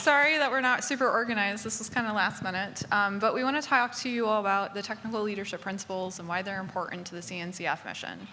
Sorry that we're not super organized. This was kind of last minute. But we want to talk to you all about the technical leadership principles and why they're important to the CNCF mission.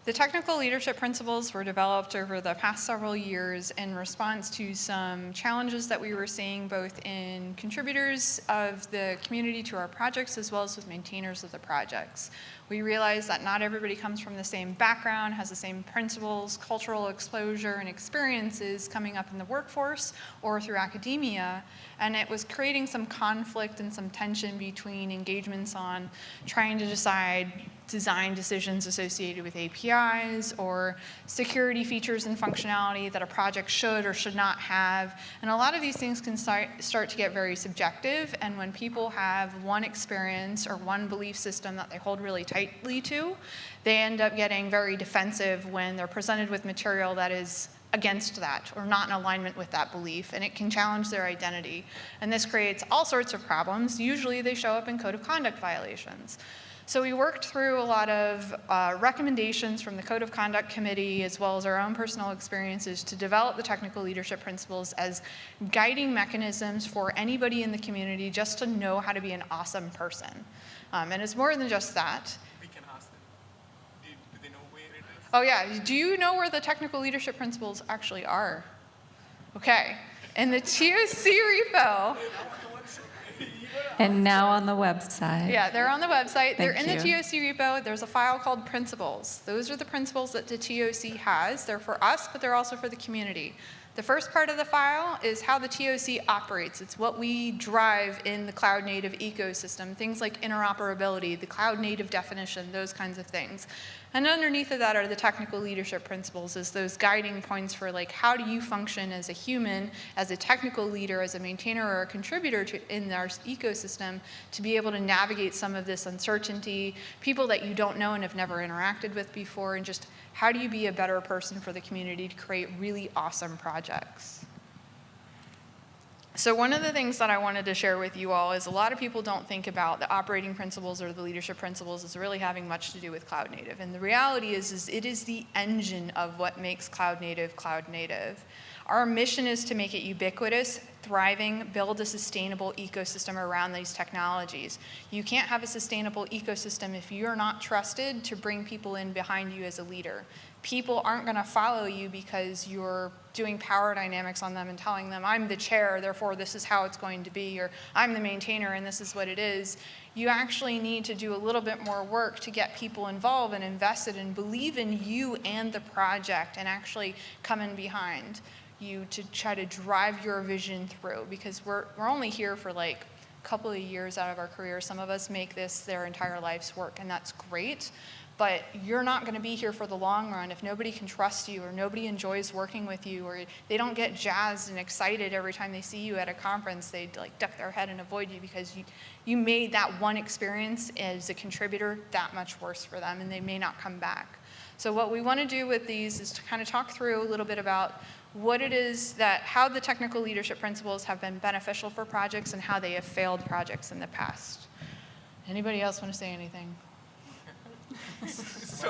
The technical leadership principles were developed over the past several years in response to some challenges that we were seeing both in contributors of the community to our projects as well as with maintainers of the projects. We realized that not everybody comes from the same background, has the same principles, cultural exposure, and experiences coming up in the workforce or through academia, and it was creating some conflict and some tension between engagements on trying to decide design decisions associated with APIs or security features and functionality that a project should or should not have. And a lot of these things can start to get very subjective, and when people have one experience or one belief system that they hold really tightly to, they end up getting very defensive when they're presented with material that is against that or not in alignment with that belief, and it can challenge their identity. And this creates all sorts of problems. Usually they show up in code of conduct violations. So we worked through a lot of recommendations from the Code of Conduct Committee as well as our own personal experiences to develop the technical leadership principles as guiding mechanisms for anybody in the community just to know how to be an awesome person. And it's more than just that. We can ask them. Do they know where it is? Oh yeah, do you know where the technical leadership principles actually are? Okay, in the TOC repo. And now on the website. Yeah, they're on the website. They're in the Thank you. TOC repo. There's a file called principles. Those are the principles that the TOC has. They're for us, but they're also for the community. The first part of the file is how the TOC operates. It's what we drive in the cloud native ecosystem, things like interoperability, the cloud native definition, those kinds of things. And underneath of that are the technical leadership principles, is those guiding points for like how do you function as a human, as a technical leader, as a maintainer or a contributor in our ecosystem to be able to navigate some of this uncertainty, people that you don't know and have never interacted with before, and just how do you be a better person for the community to create really awesome projects. So one of the things that I wanted to share with you all is a lot of people don't think about the operating principles or the leadership principles as really having much to do with cloud native. And the reality is it is the engine of what makes cloud native cloud native. Our mission is to make it ubiquitous, thriving, build a sustainable ecosystem around these technologies. You can't have a sustainable ecosystem if you're not trusted to bring people in behind you as a leader. People aren't going to follow you because you're doing power dynamics on them and telling them, I'm the chair, therefore this is how it's going to be, or I'm the maintainer and this is what it is. You actually need to do a little bit more work to get people involved and invested and believe in you and the project and actually come in behind you to try to drive your vision through, because we're only here for like a couple of years out of our career. Some of us make this their entire life's work, and that's great. But you're not going to be here for the long run if nobody can trust you or nobody enjoys working with you or they don't get jazzed and excited every time they see you at a conference. They like duck their head and avoid you because you made that one experience as a contributor that much worse for them, and they may not come back. So what we want to do with these is to kind of talk through a little bit about what it is that, how the technical leadership principles have been beneficial for projects and how they have failed projects in the past. Anybody else want to say anything? So,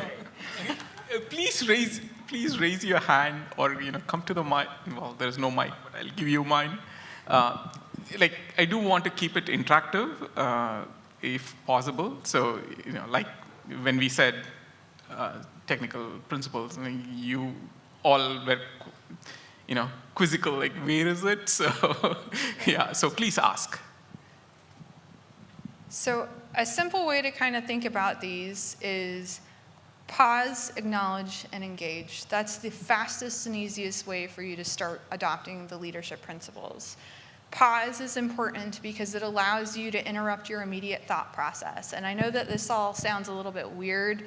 please raise your hand, or come to the mic. Well, there is no mic, but I'll give you mine. Like I do want to keep it interactive, if possible. So like when we said technical principles, I mean, you all were quizzical, like where is it? So yeah. So please ask. So a simple way to kind of think about these is pause, acknowledge, and engage. That's the fastest and easiest way for you to start adopting the leadership principles. Pause is important because it allows you to interrupt your immediate thought process. And I know that this all sounds a little bit weird,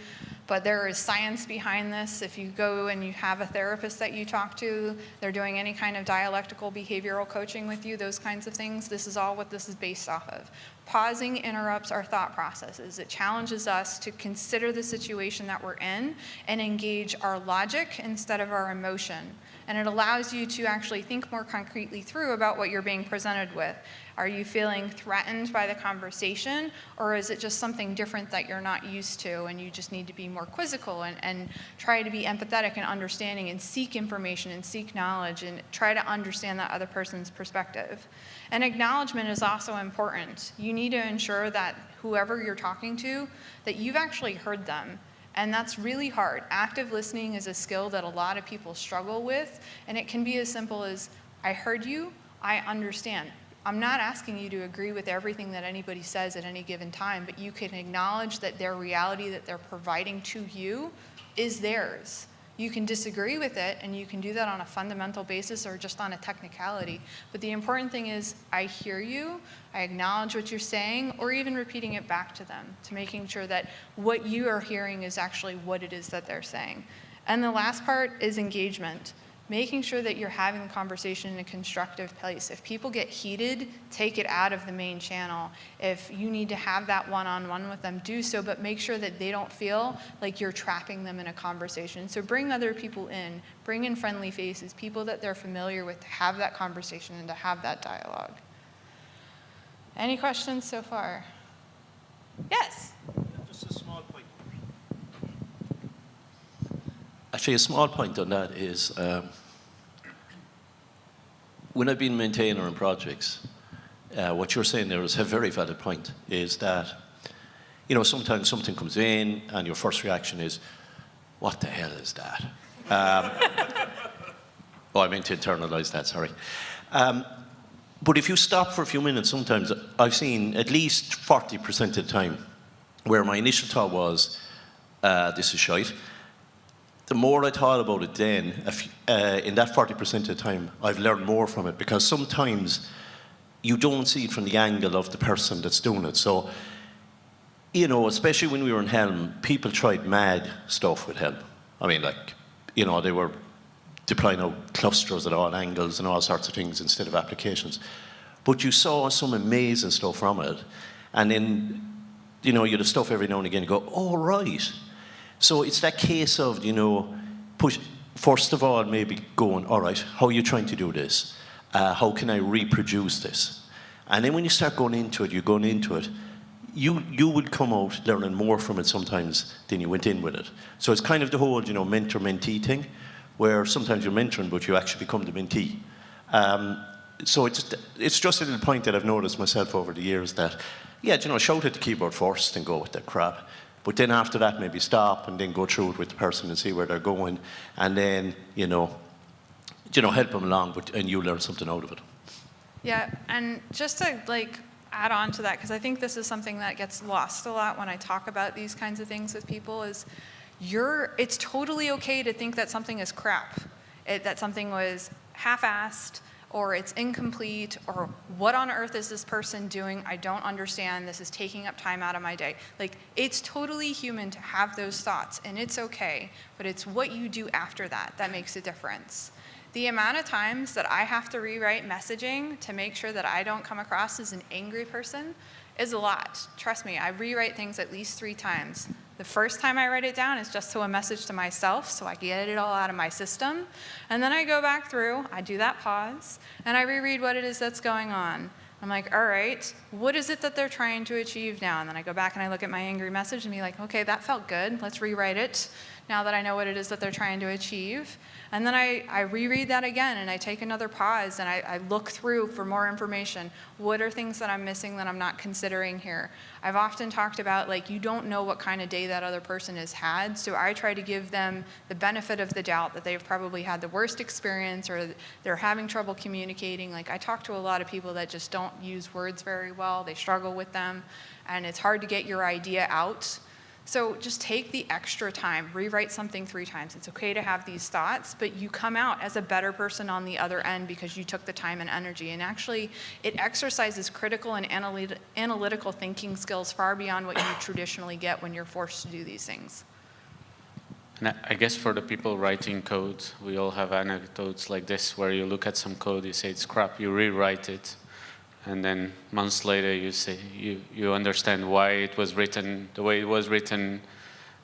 but there is science behind this. If you go and you have a therapist that you talk to, they're doing any kind of dialectical behavioral coaching with you, those kinds of things, this is all what this is based off of. Pausing interrupts our thought processes. It challenges us to consider the situation that we're in and engage our logic instead of our emotion. And it allows you to actually think more concretely through about what you're being presented with. Are you feeling threatened by the conversation, or is it just something different that you're not used to and you just need to be more quizzical and try to be empathetic and understanding and seek information and seek knowledge and try to understand that other person's perspective. And acknowledgement is also important. You need to ensure that whoever you're talking to, that you've actually heard them. And that's really hard. Active listening is a skill that a lot of people struggle with, and it can be as simple as, I heard you, I understand. I'm not asking you to agree with everything that anybody says at any given time, but you can acknowledge that their reality that they're providing to you is theirs. You can disagree with it, and you can do that on a fundamental basis or just on a technicality. But the important thing is, I hear you, I acknowledge what you're saying, or even repeating it back to them, to making sure that what you are hearing is actually what it is that they're saying. And the last part is engagement. Making sure that you're having the conversation in a constructive place. If people get heated, take it out of the main channel. If you need to have that one-on-one with them, do so, but make sure that they don't feel like you're trapping them in a conversation. So bring other people in, bring in friendly faces, people that they're familiar with, to have that conversation and to have that dialogue. Any questions so far? Yes? Just a small point. Actually, a small point on that is when I've been maintainer in projects, what you're saying there is a very valid point, is that, you know, sometimes something comes in and your first reaction is, what the hell is that? Oh, I meant to internalize that, sorry. But if you stop for a few minutes, sometimes I've seen at least 40% of the time where my initial thought was, this is shite. The more I thought about it then, in that 40% of the time, I've learned more from it, because sometimes you don't see it from the angle of the person that's doing it. So, you know, especially when we were in Helm, people tried mad stuff with Helm. I mean, like, you know, they were deploying out clusters at all angles and all sorts of things instead of applications. But you saw some amazing stuff from it. And then, you know, you had the stuff every now and again, you go, oh, right. So it's that case of, you know, first of all, maybe going, all right, how are you trying to do this? How can I reproduce this? And then when you start going into it, you're going into it, you would come out learning more from it sometimes than you went in with it. So it's kind of the whole, you know, mentor-mentee thing, where sometimes you're mentoring, but you actually become the mentee. So it's just a little point that I've noticed myself over the years that, yeah, you know, shout at the keyboard first and go with that crap. But then after that, maybe stop and then go through it with the person and see where they're going, and then, you know, help them along, and you learn something out of it. Yeah, and just to like add on to that, because I think this is something that gets lost a lot when I talk about these kinds of things with people, is it's totally okay to think that something is crap, that something was half-assed, or it's incomplete, or what on earth is this person doing? I don't understand. This is taking up time out of my day. Like, it's totally human to have those thoughts, and it's okay, but it's what you do after that that makes a difference. The amount of times that I have to rewrite messaging to make sure that I don't come across as an angry person is a lot. Trust me, I rewrite things at least 3 times. The first time I write it down is just a message to myself so I can get it all out of my system. And then I go back through, I do that pause, and I reread what it is that's going on. I'm like, all right, what is it that they're trying to achieve now? And then I go back and I look at my angry message and be like, okay, that felt good. Let's rewrite it now that I know what it is that they're trying to achieve. And then I reread that again, and I take another pause, and I look through for more information. What are things that I'm missing that I'm not considering here? I've often talked about, like, you don't know what kind of day that other person has had, so I try to give them the benefit of the doubt that they've probably had the worst experience, or they're having trouble communicating. Like, I talk to a lot of people that just don't use words very well. They struggle with them, and it's hard to get your idea out. So just take the extra time, rewrite something 3 times. It's okay to have these thoughts, but you come out as a better person on the other end because you took the time and energy. And actually, it exercises critical and analytical thinking skills far beyond what you traditionally get when you're forced to do these things. And I guess for the people writing code, we all have anecdotes like this where you look at some code, you say it's crap, you rewrite it, and then months later you understand why it was written the way it was written,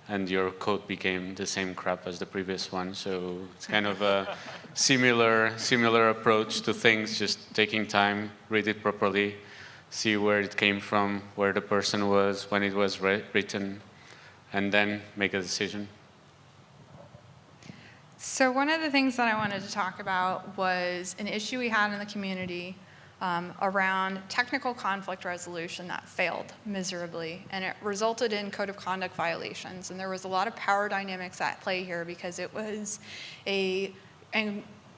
and your code became the same crap as the previous one. So it's kind of a similar approach to things, just taking time, read it properly, see where it came from, where the person was when it was written, and then make a decision. So one of the things that I wanted to talk about was an issue we had in the community around technical conflict resolution that failed miserably, and it resulted in code of conduct violations. And there was a lot of power dynamics at play here because it was a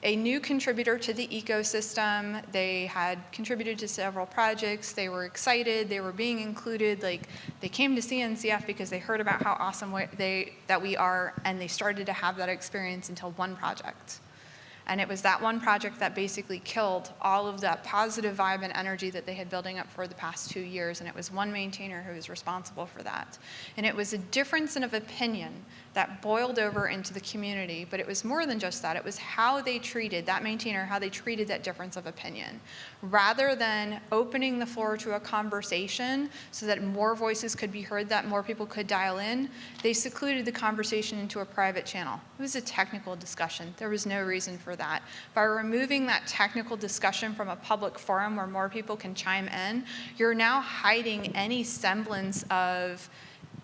new contributor to the ecosystem. They had contributed to several projects. They were excited. They were being included. Like, they came to CNCF because they heard about how awesome that we are, and they started to have that experience until one project. And it was that one project that basically killed all of that positive vibe and energy that they had building up for the past 2 years. And it was one maintainer who was responsible for that. And it was a difference of opinion that boiled over into the community. But it was more than just that. It was how they treated that maintainer, how they treated that difference of opinion. Rather than opening the floor to a conversation so that more voices could be heard, that more people could dial in, they secluded the conversation into a private channel. It was a technical discussion. There was no reason for that. By removing that technical discussion from a public forum where more people can chime in, you're now hiding any semblance of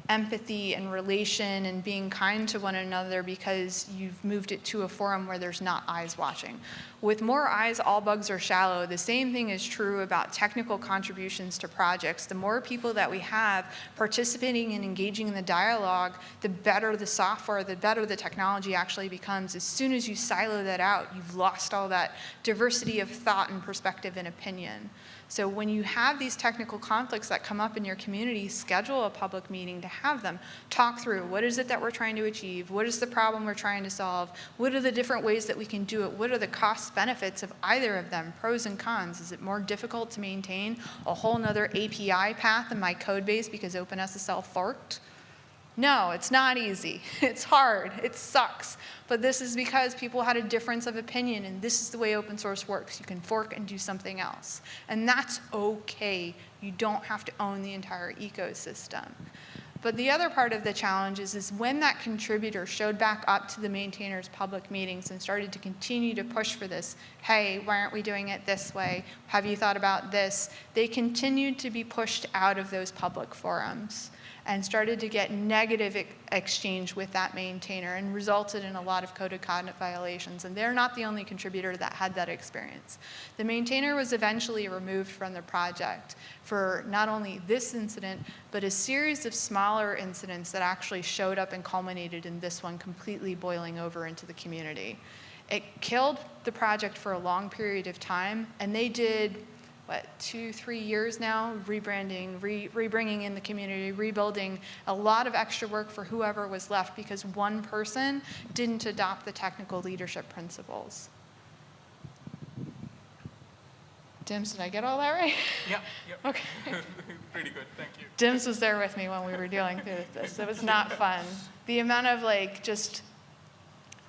empathy and relation and being kind to one another because you've moved it to a forum where there's not eyes watching. With more eyes, all bugs are shallow. The same thing is true about technical contributions to projects. The more people that we have participating and engaging in the dialogue, the better the software, the better the technology actually becomes. As soon as you silo that out, you've lost all that diversity of thought and perspective and opinion. So when you have these technical conflicts that come up in your community, schedule a public meeting to have them talk through what is it that we're trying to achieve, what is the problem we're trying to solve, what are the different ways that we can do it, what are the cost benefits of either of them, pros and cons. Is it more difficult to maintain a whole nother API path in my code base because OpenSSL forked? No, it's not easy. It's hard. It sucks. But this is because people had a difference of opinion, and this is the way open source works. You can fork and do something else. And that's okay. You don't have to own the entire ecosystem. But the other part of the challenge is when that contributor showed back up to the maintainer's public meetings and started to continue to push for this, hey, why aren't we doing it this way? Have you thought about this? They continued to be pushed out of those public forums and started to get negative exchange with that maintainer and resulted in a lot of code of conduct violations. And they're not the only contributor that had that experience. The maintainer was eventually removed from the project for not only this incident, but a series of smaller incidents that actually showed up and culminated in this one completely boiling over into the community. It killed the project for a long period of time, and they did 2-3 years now, rebranding, rebringing in the community, rebuilding, a lot of extra work for whoever was left because one person didn't adopt the technical leadership principles. Dims, did I get all that right? Yeah. Okay. Pretty good, thank you. Dims was there with me when we were dealing through this. It was not fun. The amount of just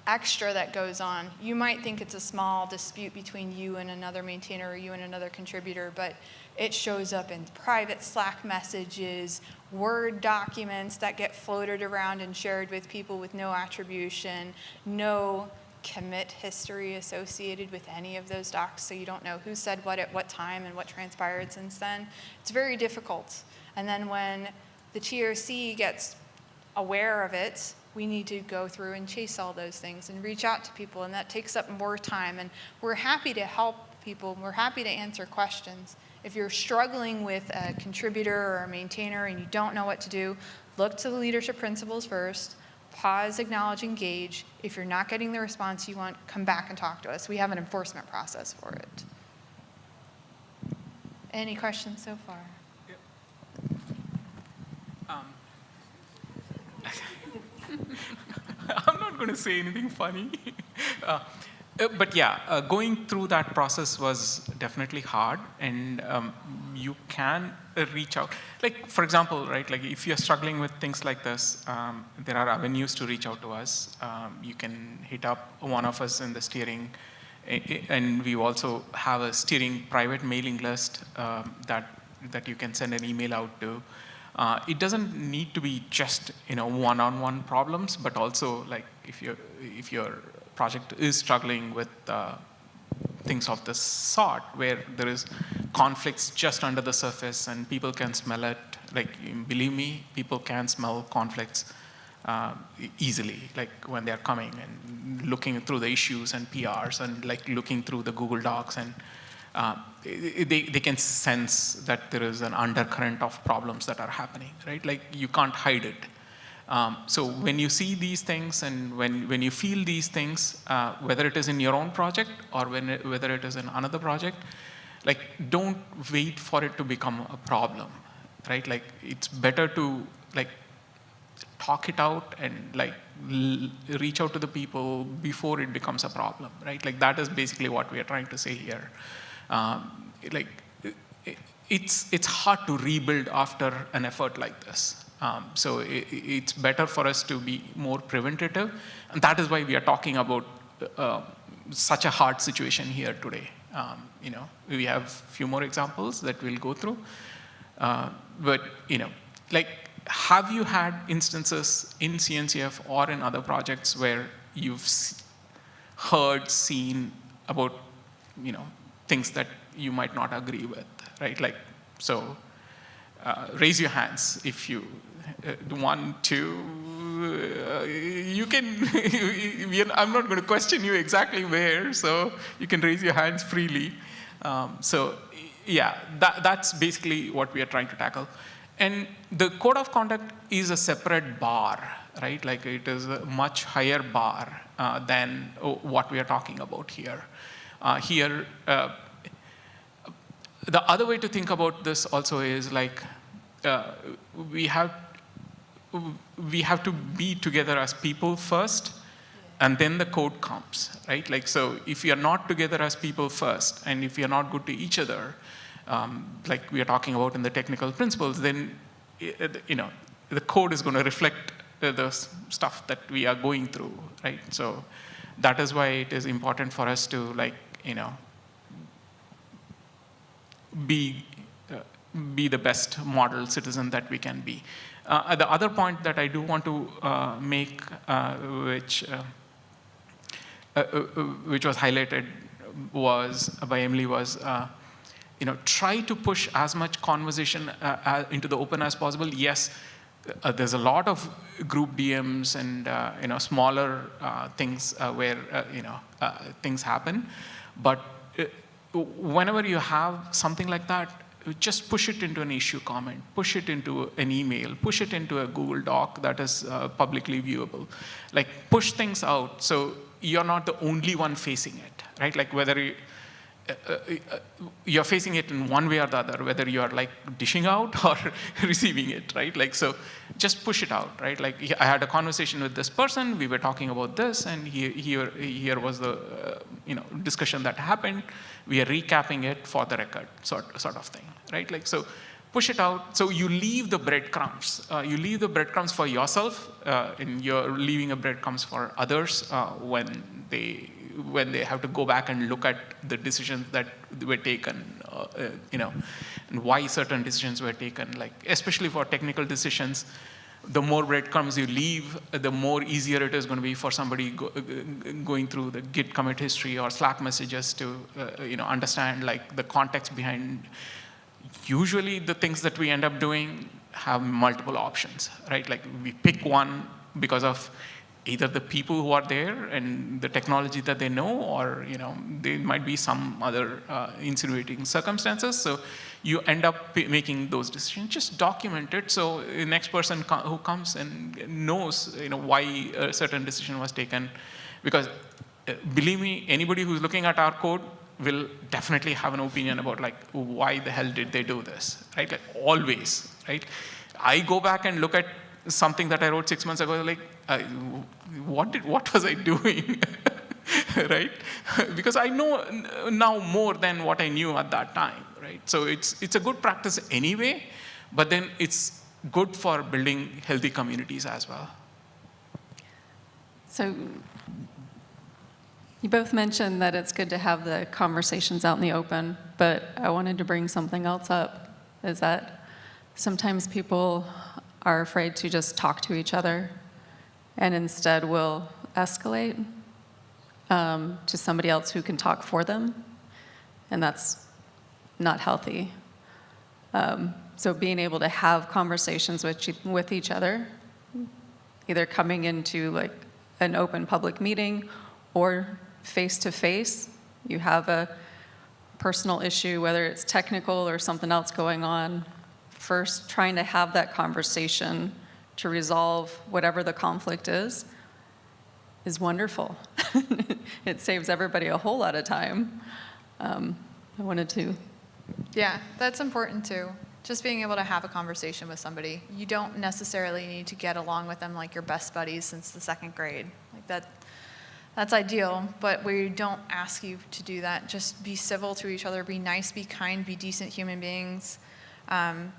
extra that goes on. You might think it's a small dispute between you and another maintainer or you and another contributor, but it shows up in private Slack messages, Word documents that get floated around and shared with people with no attribution, no commit history associated with any of those docs, so you don't know who said what at what time and what transpired since then. It's very difficult. And then when the TRC gets aware of it, we need to go through and chase all those things and reach out to people, and that takes up more time. And we're happy to help people. We're happy to answer questions. If you're struggling with a contributor or a maintainer and you don't know what to do, look to the leadership principles first. Pause, acknowledge, engage. If you're not getting the response you want, come back and talk to us. We have an enforcement process for it. Any questions so far? I'm not going to say anything funny. But yeah, going through that process was definitely hard, and you can reach out. Like, for example, right, like if you're struggling with things like this, there are avenues to reach out to us. You can hit up one of us in the steering And we also have a steering private mailing list that you can send an email out to. It doesn't need to be just one-on-one problems, but also like if your project is struggling with things of this sort, where there is conflicts just under the surface and people can smell it. Like, believe me, people can smell conflicts easily, like when they're coming and looking through the issues and PRs and like looking through the Google Docs, and they can sense that there is an undercurrent of problems that are happening, right? Like, you can't hide it. So when you see these things and when you feel these things, whether it is in your own project or whether it is in another project, like, don't wait for it to become a problem, right? Like, it's better to like talk it out and like reach out to the people before it becomes a problem, right? Like, that is basically what we are trying to say here. Like, it's hard to rebuild after an effort like this. So it's better for us to be more preventative, and that is why we are talking about such a hard situation here today. We have a few more examples that we'll go through, but like, have you had instances in CNCF or in other projects where you've heard, seen about things that you might not agree with, right? Like, so raise your hands if you want to. You can. I'm not going to question you exactly where, so you can raise your hands freely. So yeah, that's basically what we are trying to tackle. And the code of conduct is a separate bar, right? Like, it is a much higher bar than what we are talking about here. The other way to think about this also is like, we have to be together as people first, and then the code comes, right? Like, so if you're not together as people first, and if you're not good to each other, like we are talking about in the technical principles, then the code is going to reflect the stuff that we are going through, right? So that is why it is important for us to like be the best model citizen that we can be. The other point that I do want to make, which was highlighted by Emily, was try to push as much conversation into the open as possible. Yes, there's a lot of group DMs and smaller things where things happen, but whenever you have something like that, just push it into an issue comment, push it into an email, push it into a Google Doc that is publicly viewable. Like, push things out so you're not the only one facing it, right? Like, whether you're facing it in one way or the other, whether you're like dishing out or receiving it, right? Like, so just push it out, right? Like, I had a conversation with this person, we were talking about this, and here was the discussion that happened. We are recapping it for the record, sort of thing, right? Like, so push it out. So you leave the breadcrumbs. You leave the breadcrumbs for yourself, and you're leaving a breadcrumbs for others when they have to go back and look at the decisions that were taken, and why certain decisions were taken. Like, especially for technical decisions, the more breadcrumbs you leave, the more easier it is going to be for somebody going through the Git commit history or Slack messages to understand like the context behind. Usually the things that we end up doing have multiple options, right? Like, we pick one because of either the people who are there and the technology that they know, or there might be some other insinuating circumstances. So you end up making those decisions. Just document it so the next person who comes and knows why a certain decision was taken. Because believe me, anybody who's looking at our code will definitely have an opinion about like, why the hell did they do this, right? Like, always, right? I go back and look at something that I wrote 6 months ago, like, what was I doing, right? Because I know now more than what I knew at that time, right? So it's a good practice anyway, but then it's good for building healthy communities as well. So You both mentioned that it's good to have the conversations out in the open, but I wanted to bring something else up, is that sometimes people are afraid to just talk to each other and instead will escalate to somebody else who can talk for them, and that's not healthy. So being able to have conversations with each other, either coming into like an open public meeting or face-to-face, you have a personal issue, whether it's technical or something else going on, first trying to have that conversation to resolve whatever the conflict is wonderful. It saves everybody a whole lot of time. I wanted to. Yeah, that's important too. Just being able to have a conversation with somebody. You don't necessarily need to get along with them like your best buddies since the second grade. Like that's ideal, but we don't ask you to do that. Just be civil to each other, be nice, be kind, be decent human beings. And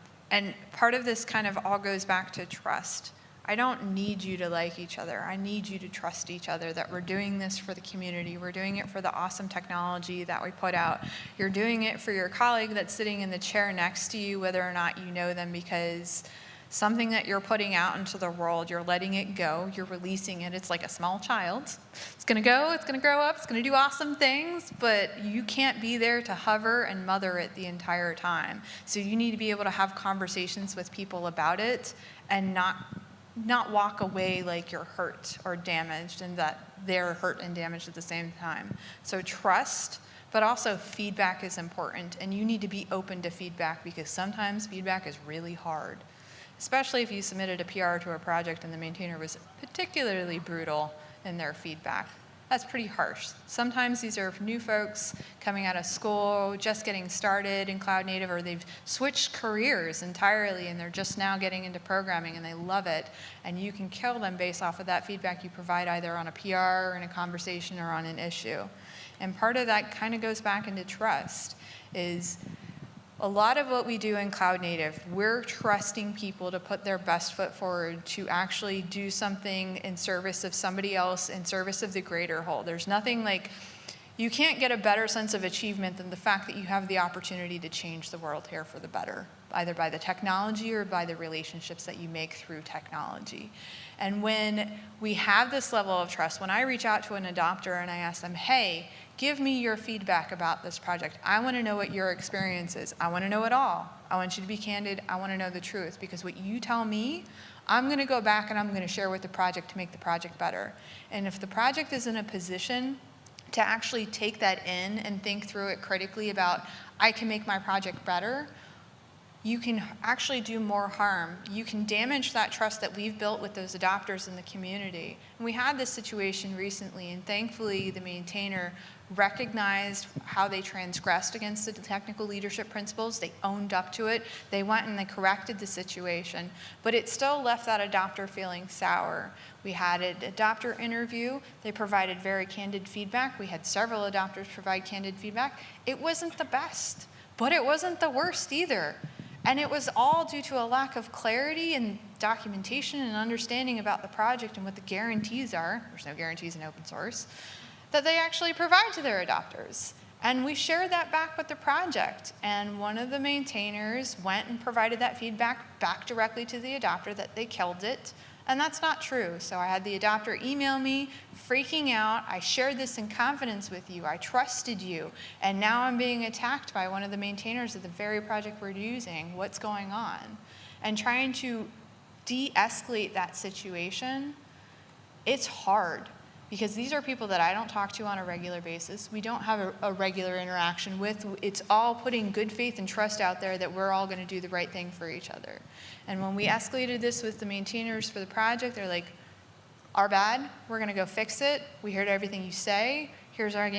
part of this kind of all goes back to trust. I don't need you to like each other. I need you to trust each other, that we're doing this for the community. We're doing it for the awesome technology that we put out. You're doing it for your colleague that's sitting in the chair next to you, whether or not you know them, because something that you're putting out into the world, you're letting it go, you're releasing it. It's like a small child. It's gonna go, it's gonna grow up, it's gonna do awesome things, but you can't be there to hover and mother it the entire time. So you need to be able to have conversations with people about it and not walk away like you're hurt or damaged and that they're hurt and damaged at the same time. So trust, but also feedback is important, and you need to be open to feedback because sometimes feedback is really hard, especially if you submitted a PR to a project and the maintainer was particularly brutal in their feedback. That's pretty harsh. Sometimes these are new folks coming out of school, just getting started in cloud native, or they've switched careers entirely and they're just now getting into programming and they love it. And you can kill them based off of that feedback you provide either on a PR or in a conversation or on an issue. And part of that kind of goes back into trust, is a lot of what we do in cloud native, we're trusting people to put their best foot forward to actually do something in service of somebody else, in service of the greater whole. There's nothing like, you can't get a better sense of achievement than the fact that you have the opportunity to change the world here for the better, either by the technology or by the relationships that you make through technology. And when we have this level of trust, when I reach out to an adopter and I ask them, hey, give me your feedback about this project. I want to know what your experience is. I want to know it all. I want you to be candid. I want to know the truth, because what you tell me, I'm going to go back and I'm going to share with the project to make the project better. And if the project is in a position to actually take that in and think through it critically about, I can make my project better, you can actually do more harm. You can damage that trust that we've built with those adopters in the community. And we had this situation recently, and thankfully the maintainer recognized how they transgressed against the technical leadership principles. They owned up to it. They went and they corrected the situation, but it still left that adopter feeling sour. We had an adopter interview. They provided very candid feedback. We had several adopters provide candid feedback. It wasn't the best, but it wasn't the worst either. And it was all due to a lack of clarity and documentation and understanding about the project and what the guarantees are. There's no guarantees in open source that they actually provide to their adopters. And we shared that back with the project. And one of the maintainers went and provided that feedback back directly to the adopter that they killed it. And that's not true. So I had the adopter email me, freaking out. I shared this in confidence with you. I trusted you. And now I'm being attacked by one of the maintainers of the very project we're using. What's going on? And trying to de-escalate that situation, it's hard. Because these are people that I don't talk to on a regular basis. We don't have a regular interaction with. It's all putting good faith and trust out there that we're all going to do the right thing for each other. And when we escalated this with the maintainers for the project, they're like, our bad, we're going to go fix it. We heard everything you say. Here's our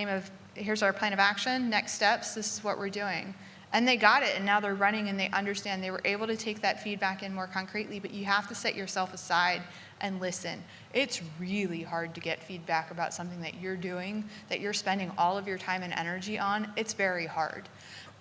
plan of action, next steps, this is what we're doing. And they got it, and now they're running and they understand. They were able to take that feedback in more concretely, but you have to set yourself aside and listen. It's really hard to get feedback about something that you're doing, that you're spending all of your time and energy on. It's very hard.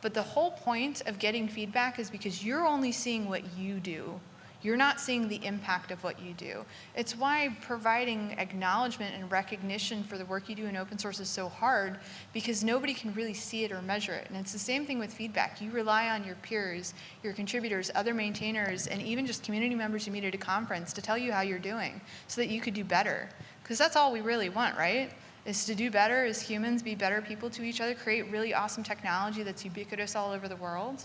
But the whole point of getting feedback is because you're only seeing what you do. you're not seeing the impact of what you do. It's why providing acknowledgement and recognition for the work you do in open source is so hard, because nobody can really see it or measure it. And it's the same thing with feedback. You rely on your peers, your contributors, other maintainers, and even just community members you meet at a conference to tell you how you're doing so that you could do better. Because that's all we really want, right? Is to do better as humans, be better people to each other, create really awesome technology that's ubiquitous all over the world.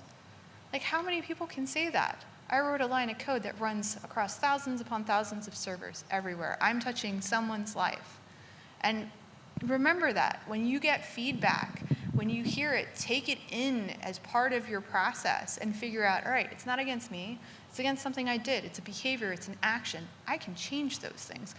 Like, how many people can say that? I wrote a line of code that runs across thousands upon thousands of servers everywhere. I'm touching someone's life. And remember that. When you get feedback, when you hear it, take it in as part of your process and figure out, all right, it's not against me. It's against something I did. It's a behavior. It's an action. I can change those things.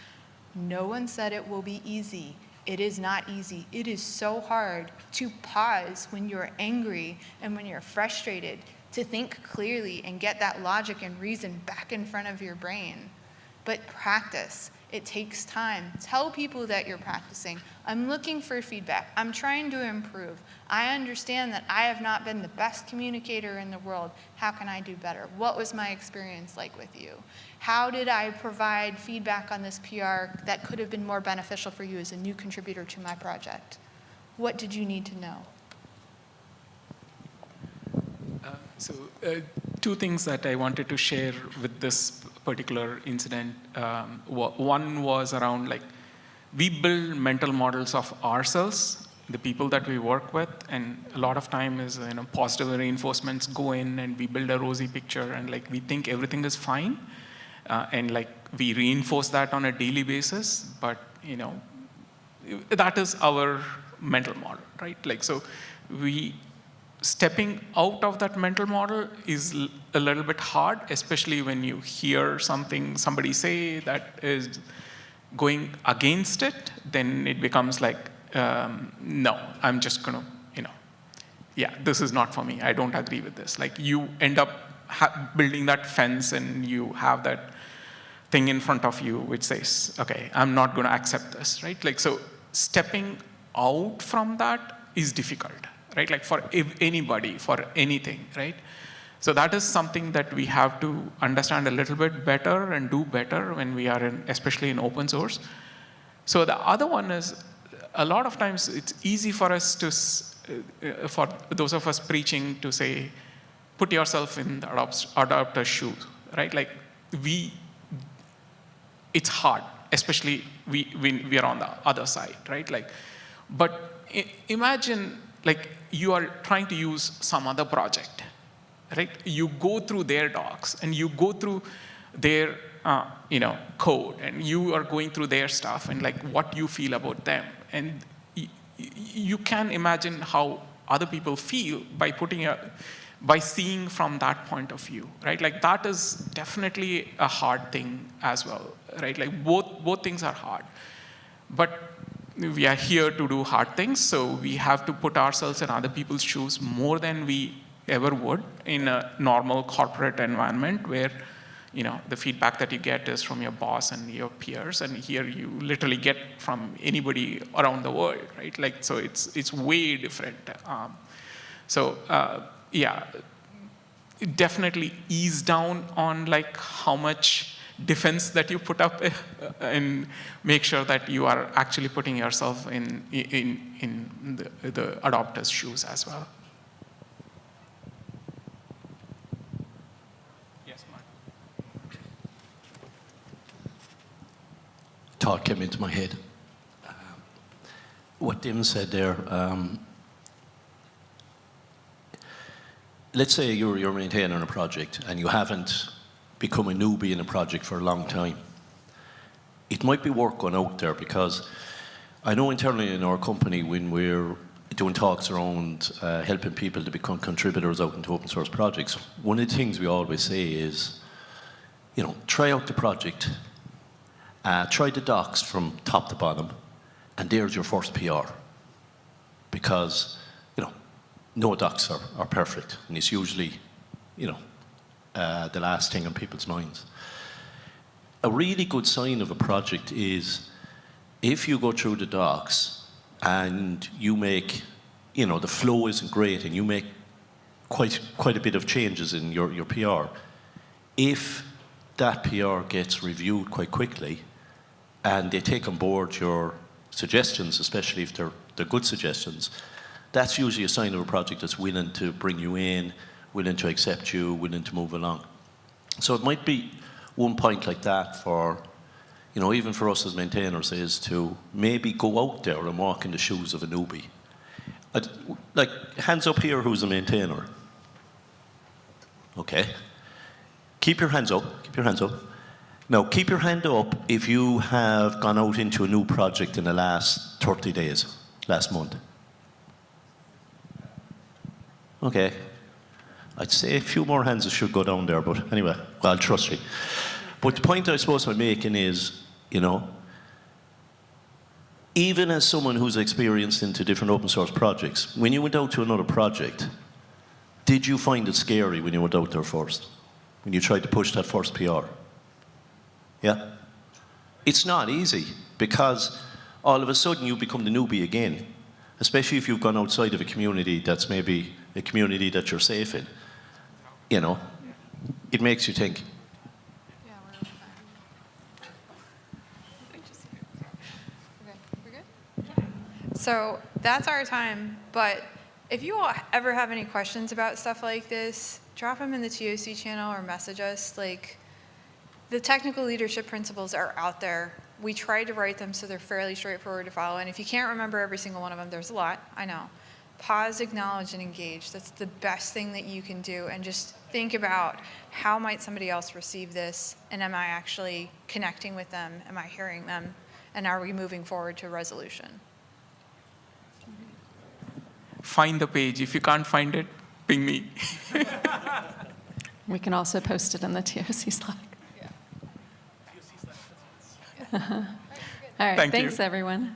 No one said it will be easy. It is not easy. It is so hard to pause when you're angry and when you're frustrated, to think clearly and get that logic and reason back in front of your brain. But practice. It takes time. Tell people that you're practicing. I'm looking for feedback. I'm trying to improve. I understand that I have not been the best communicator in the world. How can I do better? What was my experience like with you? How did I provide feedback on this PR that could have been more beneficial for you as a new contributor to my project? What did you need to know? Two things that I wanted to share with this particular incident. One was around, like, we build mental models of ourselves, the people that we work with, and a lot of time is, positive reinforcements go in and we build a rosy picture, and like we think everything is fine, and like we reinforce that on a daily basis, but that is our mental model, right? Like, so stepping out of that mental model is a little bit hard, especially when you hear somebody say that is going against it. Then it becomes like, no, I'm just gonna, yeah, this is not for me. I don't agree with this. Like, you end up building that fence, and you have that thing in front of you which says, okay, I'm not gonna accept this, right? Like, so stepping out from that is difficult, right? Like, for anybody, for anything, right? So that is something that we have to understand a little bit better and do better when we are especially in open source. So the other one is, a lot of times it's easy for us to, for those of us preaching, to say, put yourself in the adopter's shoes, right? Like, it's hard, especially when we are on the other side, right? Like, but imagine, like, you are trying to use some other project, right? You go through their docs, and you go through their code, and you are going through their stuff, and like what you feel about them, and you can imagine how other people feel by seeing from that point of view, right? Like, that is definitely a hard thing as well, right? Like, both things are hard, but we are here to do hard things, so we have to put ourselves in other people's shoes more than we ever would in a normal corporate environment, where the feedback that you get is from your boss and your peers, and here you literally get from anybody around the world, right? Like, so it's way different. Yeah, definitely ease down on like how much defense that you put up, and make sure that you are actually putting yourself in the adopter's shoes as well. Yes, Mark. Thought came into my head. What Dim said there. Let's say you're maintaining a project and you haven't become a newbie in a project for a long time. It might be worth going out there, because I know internally in our company, when we're doing talks around helping people to become contributors out into open source projects, one of the things we always say is, try out the project, try the docs from top to bottom, and there's your first PR. Because, no docs are perfect, and it's usually, the last thing on people's minds. A really good sign of a project is if you go through the docs and you make, the flow isn't great, and you make quite a bit of changes in your PR. If that PR gets reviewed quite quickly, and they take on board your suggestions, especially if they're good suggestions, that's usually a sign of a project that's willing to bring you in, willing to accept you, willing to move along. So it might be one point like that for, you know, even for us as maintainers, is to maybe go out there and walk in the shoes of a newbie. Like, hands up here, who's a maintainer? Okay. Keep your hands up, keep your hands up. Now, keep your hand up if you have gone out into a new project in the last 30 days, last month. Okay. I'd say a few more hands should go down there, but anyway, well, I'll trust you. But the point I suppose I'm making is, you know, even as someone who's experienced into different open source projects, when you went out to another project, did you find it scary when you went out there first? When you tried to push that first PR? Yeah? It's not easy, because all of a sudden you become the newbie again, especially if you've gone outside of a community that's maybe a community that you're safe in. You know, it makes you think. Yeah, we're good? So that's our time, but if you all ever have any questions about stuff like this, drop them in the TOC channel or message us. Like, the technical leadership principles are out there. We tried to write them so they're fairly straightforward to follow, and if you can't remember every single one of them, there's a lot, I know. Pause, acknowledge, and engage. That's the best thing that you can do, and just think about how might somebody else receive this, and am I actually connecting with them? Am I hearing them? And are we moving forward to a resolution? Find the page. If you can't find it, ping me. We can also post it in the TOC Slack. Yeah. All right, Thank you. thanks, everyone.